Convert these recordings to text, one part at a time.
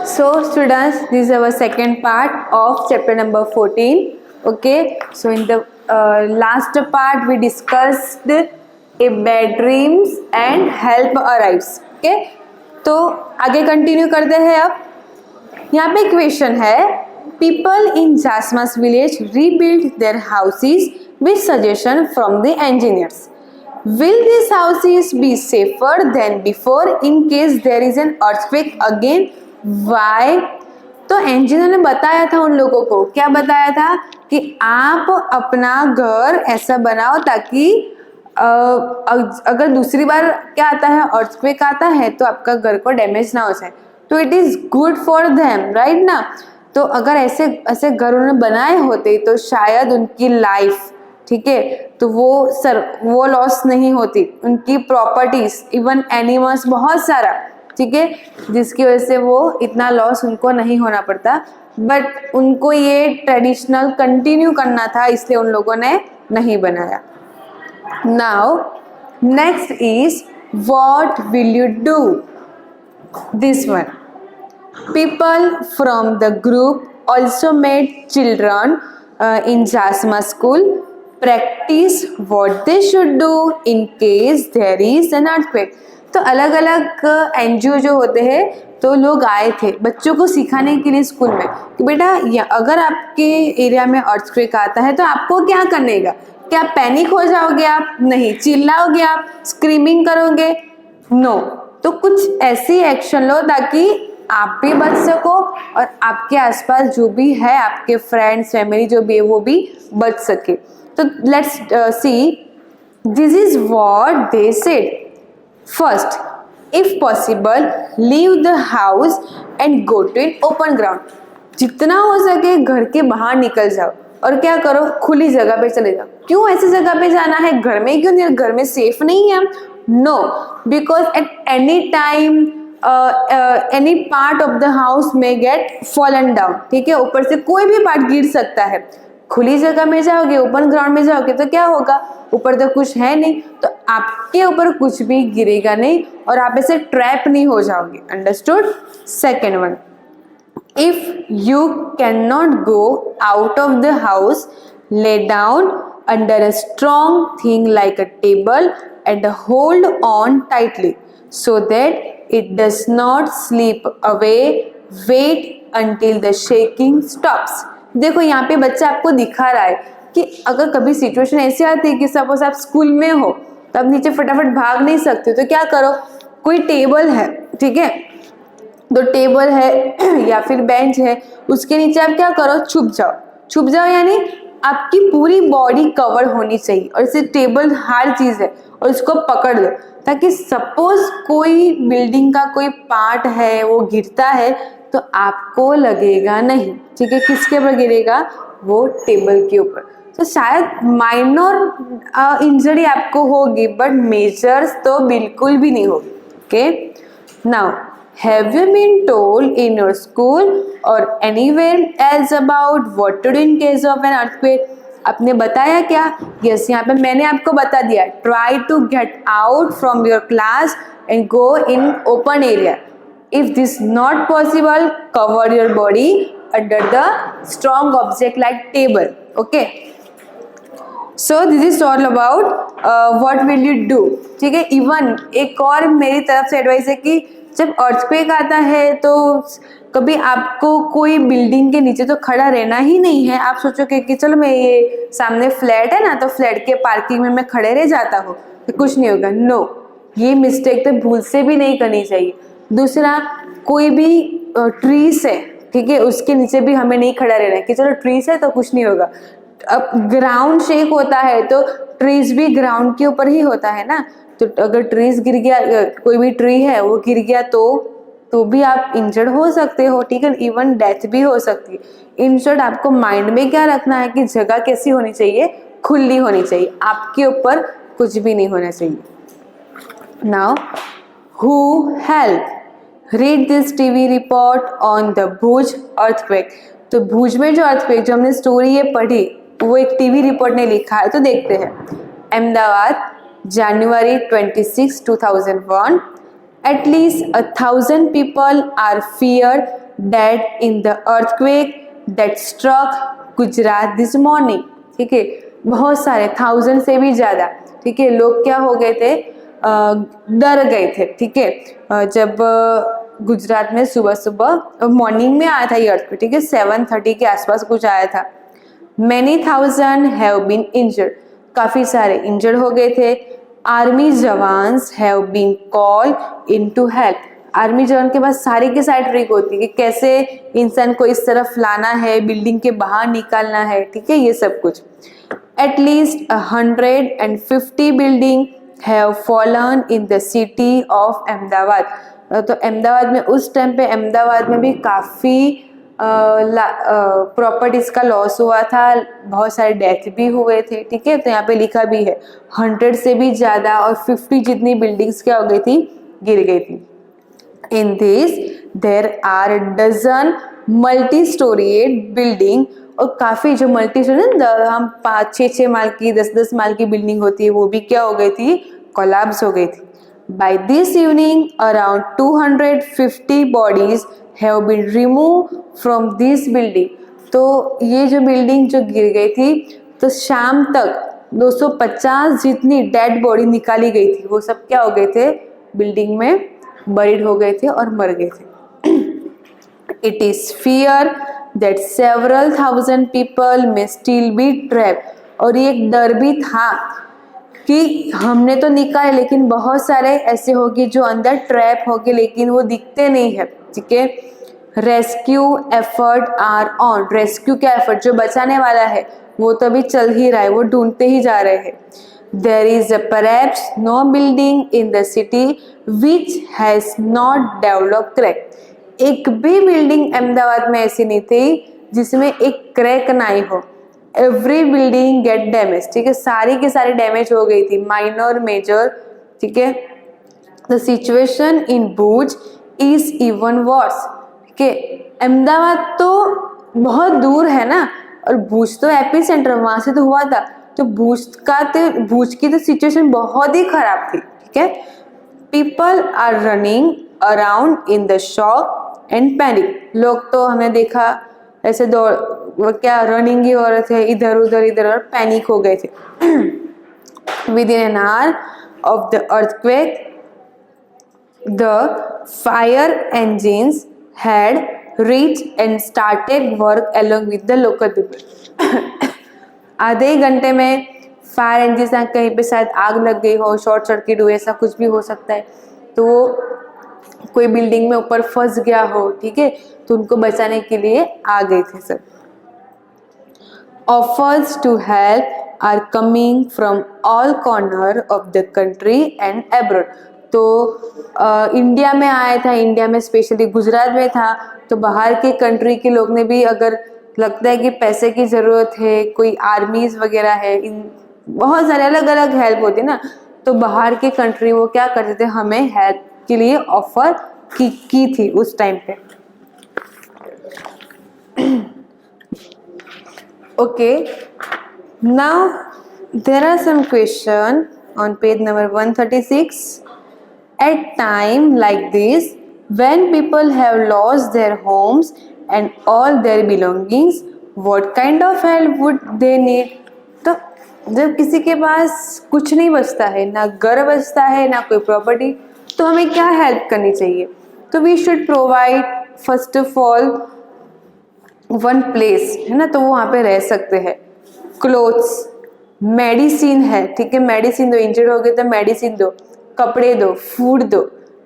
So students, this is our second part of chapter number 14. Okay, so in the last part we discussed a bad dreams and help arrives. Okay, तो आगे continue करते हैं. अब यहाँ पे question है, people in Jasmas village rebuilt their houses with suggestion from the engineers. Will these houses be safer than before in case there is an earthquake again? Why? तो engineer ने बताया था उन लोगों को, क्या बताया था कि आप अपना घर ऐसा बनाओ ताकि अगर दूसरी बार क्या आता है, अर्थक्वेक आता है, तो आपका घर को डैमेज ना हो जाए. तो it is good for them, right ना. तो अगर ऐसे ऐसे घर उन्होंने बनाए होते तो शायद उनकी लाइफ, ठीक है, तो वो लॉस नहीं होती, उनकी प्रॉपर्टीज, इवन एनिमल्स, बहुत सारा, ठीक है, जिसकी वजह से वो इतना लॉस उनको नहीं होना पड़ता. बट उनको ये ट्रेडिशनल कंटिन्यू करना था, इसलिए उन लोगों ने नहीं बनाया. Now next is what will you do. This one, people from the group also made children in Jasma school practice what they should do in case there is an earthquake. तो अलग अलग एनजीओ जो होते हैं, तो लोग आए थे बच्चों को सिखाने के लिए स्कूल में कि बेटा अगर आपके एरिया में अर्थक्वेक आता है तो आपको क्या करने का. क्या पैनिक हो जाओगे आप? नहीं. चिल्लाओगे आप? स्क्रीमिंग करोगे? नो. तो कुछ ऐसी एक्शन लो ताकि आप भी बच सको और आपके आसपास जो भी है, आपके फ्रेंड्स, फैमिली जो भी है, वो भी बच सके. तो let's see, this is what they said. First, if possible leave the house and go to an open ground. जितना हो सके घर के बाहर निकल जाओ और क्या करो, खुली जगह पे चले जाओ. क्यों ऐसी जगह पे जाना है? घर में क्यों नहीं? घर में सेफ नहीं है? No, because at any time any part of the house में गेट फॉलन डाउन. ठीक है, ऊपर से कोई भी पार्ट गिर सकता है. खुली जगह में जाओगे, ओपन ग्राउंड में जाओगे तो क्या होगा, ऊपर तो कुछ है नहीं, तो आपके ऊपर कुछ भी गिरेगा नहीं और आप ऐसे ट्रैप नहीं हो जाओगे. Understood. Second one, if you can not go out of the house, lay down under a strong thing like a table and hold on tightly so that it does not slip away. Wait until the shaking stops. देखो यहाँ पे बच्चा आपको दिखा रहा है कि अगर कभी सिचुएशन ऐसी आती है कि सपोज आप स्कूल में हो, तो आप नीचे फटाफट भाग नहीं सकते, तो क्या करो, कोई टेबल है, ठीक है, तो टेबल है या फिर बेंच है, उसके नीचे आप क्या करो, छुप जाओ. छुप जाओ यानी आपकी पूरी बॉडी कवर होनी चाहिए और इसे टेबल हार्ड चीज़ है और इसको पकड़ लो ताकि सपोज कोई बिल्डिंग का कोई पार्ट है वो गिरता है तो आपको लगेगा नहीं. ठीक है, किसके ऊपर गिरेगा, वो टेबल के ऊपर. तो शायद माइनर इंजरी आपको होगी बट मेजर्स तो बिल्कुल भी नहीं होगी. Okay, now have you been told in your school or anywhere else about what to do in case of an earthquake? आपने बताया क्या? यस, यहाँ पे मैंने आपको बता दिया. Try to get out from your class and go in open area. If this not possible, cover your body under the strong object like table. Okay. So this is all about what will you do. ठीक है. Even एक और मेरी तरफ से advice है कि जब अर्थक्वेक आता है तो कभी आपको कोई बिल्डिंग के नीचे तो खड़ा रहना ही नहीं है. आप सोचोगे कि चलो मैं ये सामने फ्लैट है ना, तो फ्लैट के पार्किंग में मैं खड़े रह जाता हूँ तो कुछ नहीं होगा. नो, ये मिस्टेक तो भूल से भी नहीं करनी चाहिए. दूसरा, कोई भी ट्रीज है, ठीक है, उसके नीचे भी हमें नहीं खड़ा रहना है कि चलो ट्रीज है तो कुछ नहीं होगा. अब ग्राउंड शेक होता है तो ट्रीज भी ग्राउंड के ऊपर ही होता है ना. तो अगर ट्रीज गिर गया, कोई भी ट्री है वो गिर गया तो भी आप इंजर्ड हो सकते हो. ठीक है, इवन डेथ भी हो सकती है. इन शॉर्ट, आपको माइंड में क्या रखना है कि जगह कैसी होनी चाहिए, खुली होनी चाहिए, आपके ऊपर कुछ भी नहीं होना चाहिए. Now, who help? Read this TV report on the Bhuj earthquake. तो भुज में जो अर्थक्वेक, जो हमने स्टोरी ये पढ़ी, वो एक टीवी रिपोर्ट ने लिखा है. तो देखते हैं. Ahmedabad, January 26, 2001. At least 1,000 people are feared dead in the earthquake that struck Gujarat this morning. ठीक है, बहुत सारे 1000 से भी ज़्यादा, ठीक है, लोग क्या हो गए थे, डर गए थे। ठीक है, जब गुजरात में सुबह सुबह मॉर्निंग में आया था ये अर्थक्वेक, ठीक है, 7:30 के आसपास कुछ आया था। Many thousand have been injured, काफ़ी सारे इंजर्ड हो गए थे। Army jawans have been called in to help, army जवान के पास सारी की सारी ट्रिक होती है कि कैसे इंसान को इस तरफ लाना है, बिल्डिंग के बाहर निकालना है, ठीक है, ये सब कुछ। At least 150 building have fallen in the city of Ahmedabad. तो अहमदाबाद में उस टाइम पे अहमदाबाद में भी काफ़ी प्रॉपर्टीज का लॉस हुआ था, बहुत सारे डेथ भी हुए थे। ठीक है, तो यहाँ पे लिखा भी है 100 से भी ज़्यादा और 50 जितनी बिल्डिंग्स क्या हो गई थी, गिर गई थी। In this there are dozen multi storeyed building, और काफ़ी जो मल्टी स्टोरी हम 5-6 माल की 10-10 माल की बिल्डिंग होती है वो भी क्या हो गई थी, कोलैप्स हो गई थी। By this evening around 250 bodies have been remove from this building. तो ये जो बिल्डिंग जो गिर गई थी, तो शाम तक 250 जितनी डेड बॉडी निकाली गई थी, वो सब क्या हो गए थे, बिल्डिंग में बरीड हो गए थे और मर गए थे। It is fear that several thousand people may still be trap, और ये एक डर भी था कि हमने तो निकाले लेकिन बहुत सारे ऐसे होंगे जो अंदर ट्रैप होंगे लेकिन वो दिखते नहीं है। ठीक है, rescue effort are on, rescue का एफर्ट जो बचाने वाला है वो तो अभी चल ही रहा है, वो ढूंढते ही जा रहे हैं। There is perhaps no building in the city which has not develop crack, एक भी बिल्डिंग अहमदाबाद में ऐसी नहीं थी जिसमें एक क्रैक ना ही हो। एवरी बिल्डिंग गेट डैमेज, ठीक है, सारी की सारी डैमेज हो गई थी, माइनर मेजर। ठीक है, the situation in Bhuj is even worse. ठीक है, अहमदाबाद तो बहुत दूर है ना, और भुज तो एपी सेंटर, वहां से तो हुआ था, तो भुज की तो सिचुएशन बहुत ही खराब थी। ठीक है, people are running around in the shock and panic, लोग तो हमने देखा ऐसे दौड़, वो क्या रनिंग ही हो रहे थे इधर उधर और पैनिक हो गए थे। With in an hour of the earthquake the fire engines had reached and started work along with the local people। आधे ही घंटे में फायर इंजन कहीं पे शायद आग लग गई हो, शॉर्ट सर्किट हुए, ऐसा कुछ भी हो सकता है, तो वो कोई बिल्डिंग में ऊपर फंस गया हो। ठीक है, तो उनको बचाने के लिए आ गए थे सब। Offers to help are coming from all corner of the country and abroad, तो इंडिया में आया था, इंडिया में स्पेशली गुजरात में था, तो बाहर के कंट्री के लोग ने भी, अगर लगता है कि पैसे की ज़रूरत है, कोई आर्मीज वगैरह है, इन बहुत सारे अलग अलग हेल्प होती है ना, तो बाहर के कंट्री वो क्या करते थे, हमें हेल्प के लिए ऑफर की थी उस टाइम पे। Okay, now there are some question on page number 136। At time like this, when people have lost their homes and all their belongings, what kind of help would they need? तो जब किसी के पास कुछ नहीं बचता है, ना घर बचता है, ना कोई प्रॉपर्टी, तो हमें क्या हेल्प करनी चाहिए? तो we should provide first of all one place, है ना, तो वो वहाँ पे रह सकते हैं। क्लोथ्स, मेडिसिन है, ठीक है, मेडिसिन दो, इंजर्ड हो गए तो मेडिसिन दो, कपड़े दो, फूड दो।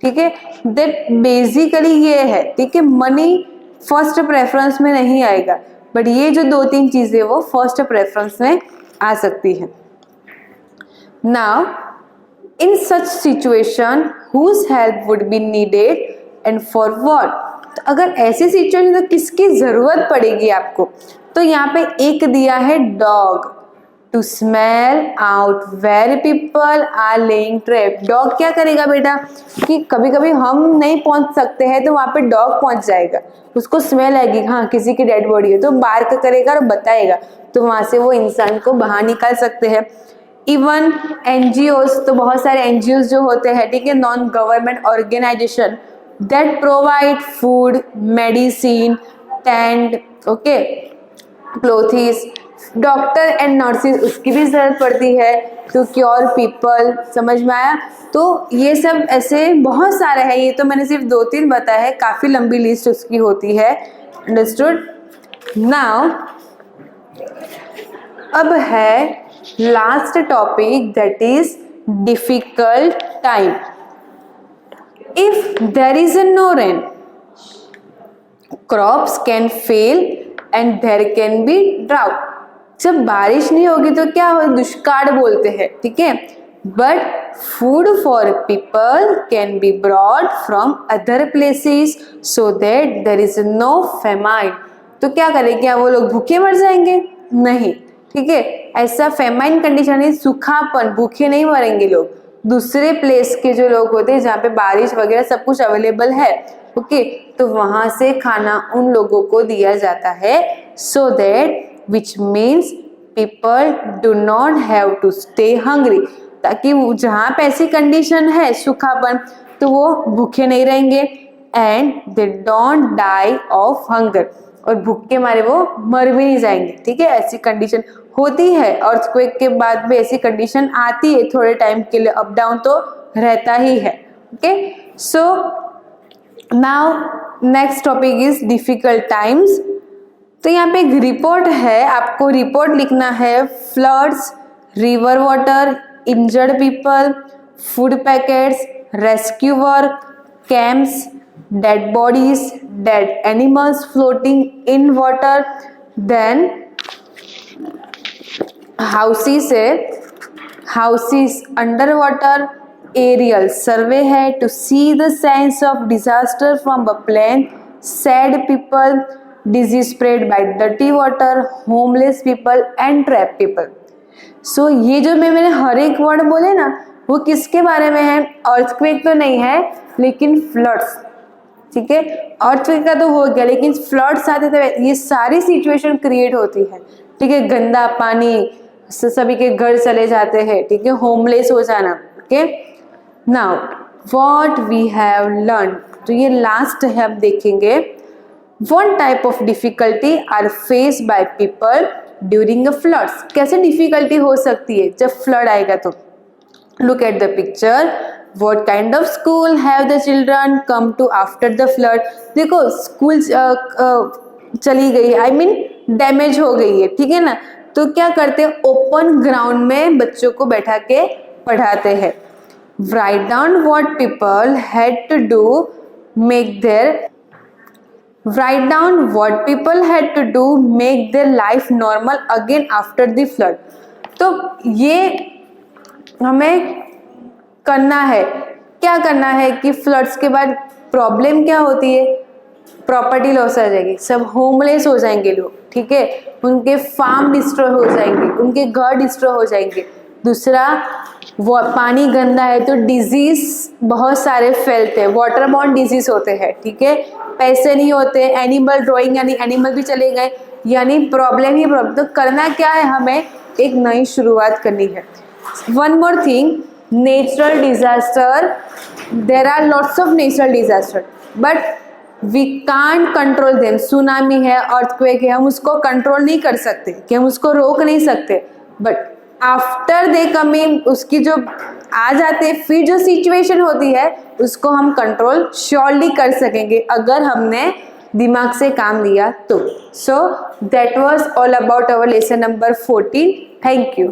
ठीक है, दैट बेसिकली ये है। ठीक है, मनी फर्स्ट प्रेफरेंस में नहीं आएगा, बट ये जो 2-3 चीजें वो फर्स्ट प्रेफरेंस में आ सकती है। Now in such situation whose help would be needed and for what, तो अगर ऐसी सिचुएशन तो किसकी जरूरत पड़ेगी आपको, तो यहाँ पे एक दिया है dog, to smell out where people are laying trap. Dog क्या करेगा बेटा, कि कभी कभी हम नहीं पहुंच सकते हैं तो वहां पे डॉग पहुंच जाएगा, उसको स्मेल आएगी, हाँ किसी की डेड बॉडी है, तो बार्क करेगा और बताएगा, तो वहां से वो इंसान को बाहर निकाल सकते हैं। इवन एनजीओज, तो बहुत सारे एनजीओज जो होते हैं, ठीक है, non government organisation, that provide food, medicine, tent, okay, clothes, doctor and nurses उसकी भी ज़रूरत पड़ती है, टू क्योर पीपल, समझ में आया। तो ये सब ऐसे बहुत सारे हैं, ये तो मैंने सिर्फ 2-3 बताया है, काफ़ी लंबी लिस्ट उसकी होती है, अंडरस्टूड। नाउ अब है last topic, that is difficult time. If there is no rain, crops can fail and there can be drought. जब बारिश नहीं होगी तो क्या हो, दुष्काल बोलते हैं, ठीक है। But food for people can be brought from other places so that there is no famine. तो क्या करें, क्या वो लोग भूखे मर जाएंगे? नहीं, ठीक है। ऐसा फेमाइन कंडीशन है, सूखापन, भूखे नहीं मरेंगे लोग। दूसरे प्लेस के जो लोग होते हैं जहाँ पे बारिश वगैरह सब कुछ अवेलेबल है, ओके, तो वहां से खाना उन लोगों को दिया जाता है, so that which means people do not have to stay hungry, ताकि जहाँ पे ऐसी कंडीशन है सूखापन तो वो भूखे नहीं रहेंगे, and they don't die of hunger, और भूख के मारे वो मर भी नहीं जाएंगे, ठीक है। ऐसी कंडीशन होती है, अर्थक्वेक के बाद में ऐसी कंडीशन आती है, थोड़े टाइम के लिए अप डाउन तो रहता ही है, okay. So now next topic is difficult times. तो यहाँ पे एक रिपोर्ट है, आपको रिपोर्ट लिखना है, floods, river water, injured people, food packets, rescue work, camps, dead bodies, dead animals floating in water, then houses है, houses under water, aerial survey है to see the science of disaster from a plane, sad people, disease spread by dirty water, homeless people and trapped people। So ये जो मैंने हर एक word बोले ना, वो किसके बारे में है? अर्थक्वेक तो नहीं है, लेकिन फ्लड्स, ठीक है। अर्थक्वेक का तो हो गया, लेकिन फ्लड्स आते थे, ये सारी सिचुएशन क्रिएट होती है, ठीक है। गंदा पानी से सभी के घर चले जाते हैं, ठीक है, होमलेस हो जाना, okay. Now what we have learn, तो ये लास्ट है, अब देखेंगे What type of difficulty are faced by people during a floods? कैसे डिफिकल्टी हो सकती है जब फ्लड आएगा? तो look at the picture. What kind of school have the children come to after the flood? देखो स्कूल चली गई, I mean डैमेज हो गई है, ठीक है ना। तो क्या करते हैं, ओपन ग्राउंड में बच्चों को बैठा के पढ़ाते हैं। Write down what people had to do make their Write down what people had to do make their life normal again after the flood। तो ये हमें करना है, क्या करना है कि फ्लड्स के बाद प्रॉब्लम क्या होती है, प्रॉपर्टी लॉस आ जाएगी, सब होमलेस हो जाएंगे लोग, ठीक है, उनके फार्म डिस्ट्रॉय हो जाएंगे, उनके घर डिस्ट्रॉय हो जाएंगे। दूसरा, वो पानी गंदा है तो डिजीज बहुत सारे फैलते हैं, वाटर बॉर्न डिजीज होते हैं, ठीक है। पैसे नहीं होते, एनिमल ड्राइंग यानी एनिमल भी चले गए, यानी प्रॉब्लम ही प्रॉब्लम। तो करना क्या है, हमें एक नई शुरुआत करनी है। One more thing, natural disaster, there are lots of natural disaster but we can't control them. Tsunami है, अर्थक्वेक है, हम उसको कंट्रोल नहीं कर सकते, कि हम उसको रोक नहीं सकते, बट आफ्टर दे कमिंग, उसकी जो आ जाते फिर जो सिचुएशन होती है उसको हम कंट्रोल श्योरली कर सकेंगे अगर हमने दिमाग से काम लिया तो। So that was all about our lesson number 14। Thank you.